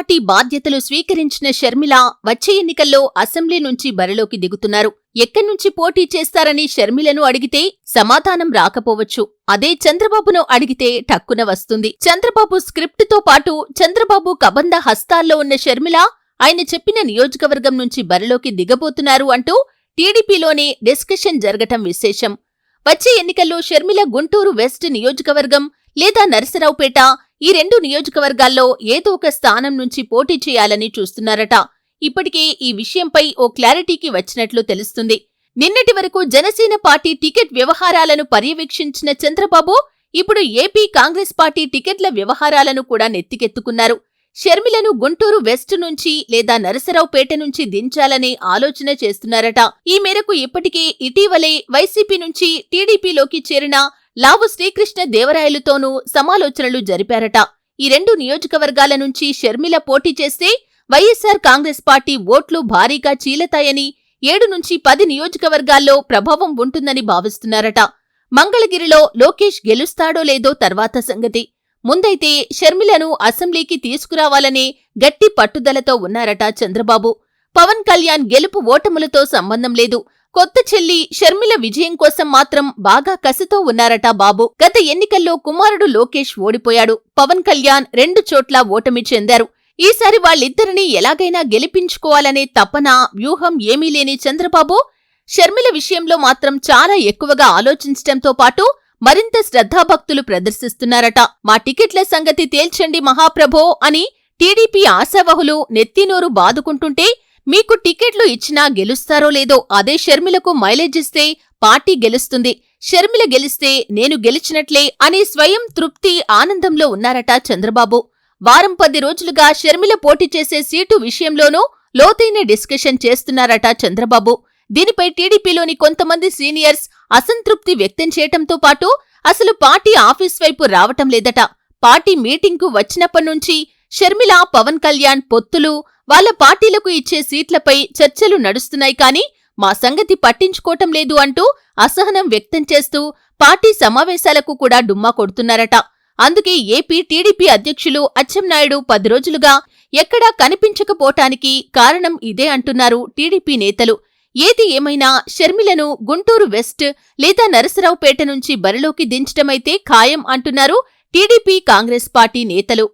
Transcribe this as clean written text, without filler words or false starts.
Party బాధ్యతలు స్వీకరించిన షర్మిల వచ్చే ఎన్నికల్లో అసెంబ్లీ నుంచి బరిలోకి దిగుతున్నారు. ఎక్కడ్నుంచి పోటీ చేస్తారని షర్మిలను అడిగితే సమాధానం రాకపోవచ్చు. అదే చంద్రబాబును అడిగితే టక్కున వస్తుంది. చంద్రబాబు స్క్రిప్టుతో పాటు చంద్రబాబు కబంధ హస్తాల్లో ఉన్న షర్మిల ఆయన చెప్పిన నియోజకవర్గం నుంచి బరిలోకి దిగబోతున్నారు అంటూ టీడీపీలోనే డిస్కషన్ జరగటం విశేషం. వచ్చే ఎన్నికల్లో షర్మిల గుంటూరు వెస్ట్ నియోజకవర్గం లేదా నరసరావుపేట ఈ రెండు నియోజకవర్గాల్లో ఏదో ఒక స్థానం నుంచి పోటీ చేయాలని చూస్తున్నారట. ఇప్పటికే ఈ విషయంపై ఓ క్లారిటీకి వచ్చినట్లు తెలుస్తుంది. నిన్నటి వరకు జనసేన పార్టీ టికెట్ వ్యవహారాలను పర్యవేక్షించిన చంద్రబాబు ఇప్పుడు ఏపీ కాంగ్రెస్ పార్టీ టికెట్ల వ్యవహారాలను కూడా నెత్తికెత్తుకున్నారు. షర్మిలను గుంటూరు వెస్ట్ నుంచి లేదా నరసరావుపేట నుంచి దించాలనే ఆలోచన చేస్తున్నారట. ఈ మేరకు ఇప్పటికే ఇటీవలే వైసీపీ నుంచి టీడీపీలోకి చేరిన లావు శ్రీకృష్ణ దేవరాయలుతోనూ సమాలోచనలు జరిపారట. ఈ రెండు నియోజకవర్గాల నుంచి షర్మిల పోటీ చేస్తే వైఎస్సార్ కాంగ్రెస్ పార్టీ ఓట్లు భారీగా చీలతాయని, 7 నుంచి 10 నియోజకవర్గాల్లో ప్రభావం ఉంటుందని భావిస్తున్నారట. మంగళగిరిలో లోకేష్ గెలుస్తాడో లేదో తర్వాత సంగతి. ముందైతే షర్మిలను అసెంబ్లీకి తీసుకురావాలనే గట్టి పట్టుదలతో ఉన్నారట చంద్రబాబు. పవన్ కళ్యాణ్ గెలుపు ఓటములతో సంబంధం లేదు. కొత్త చెల్లి షర్మిల విజయం కోసం మాత్రం బాగా కసితో ఉన్నారట బాబు. గత ఎన్నికల్లో కుమారుడు లోకేష్ ఓడిపోయాడు. పవన్ కళ్యాణ్ 2 చోట్ల ఓటమి చెందారు. ఈసారి వాళ్ళిద్దరినీ ఎలాగైనా గెలిపించుకోవాలనే తపన, వ్యూహం ఏమీ లేని చంద్రబాబు షర్మిల విషయంలో మాత్రం చాలా ఎక్కువగా ఆలోచించటంతో పాటు మరింత శ్రద్ధాభక్తులు ప్రదర్శిస్తున్నారట. మా టికెట్ల సంగతి తేల్చండి మహాప్రభో అని టీడీపీ ఆశావహులు నెత్తినోరు బాదుకుంటుంటే మీకు టికెట్లు ఇచ్చినా గెలుస్తారో లేదో, అదే షర్మిలకు మైలేజిస్తే పార్టీ గెలుస్తుంది, షర్మిల గెలిస్తే నేను గెలిచినట్లే అని స్వయం తృప్తి, ఆనందంలో ఉన్నారట చంద్రబాబు. వారం 10 రోజులుగా షర్మిల పోటీ చేసే సీటు విషయంలోనూ లోతైన డిస్కషన్ చేస్తున్నారట చంద్రబాబు. దీనిపై టీడీపీలోని కొంతమంది సీనియర్స్ అసంతృప్తి వ్యక్తం చేయటంతో పాటు అసలు పార్టీ ఆఫీస్ వైపు రావటం లేదట. పార్టీ మీటింగ్కు వచ్చినప్పటినుంచి షర్మిల, పవన్ కళ్యాణ్ పొత్తులు, వాళ్ల పార్టీలకు ఇచ్చే సీట్లపై చర్చలు నడుస్తున్నాయి కానీ మా సంగతి పట్టించుకోవటం లేదు అంటూ అసహనం వ్యక్తం చేస్తూ పార్టీ సమావేశాలకు కూడా డుమ్మా కొడుతున్నారట. అందుకే ఏపీ టీడీపీ అధ్యక్షులు అచ్చెన్నాయుడు 10 రోజులుగా ఎక్కడా కనిపించకపోవటానికి కారణం ఇదే అంటున్నారు టీడీపీ నేతలు. ఏది ఏమైనా షర్మిలను గుంటూరు వెస్ట్ లేదా నరసరావుపేట నుంచి బరిలోకి దించటమైతే ఖాయం అంటున్నారు టీడీపీ, కాంగ్రెస్ పార్టీ నేతలు.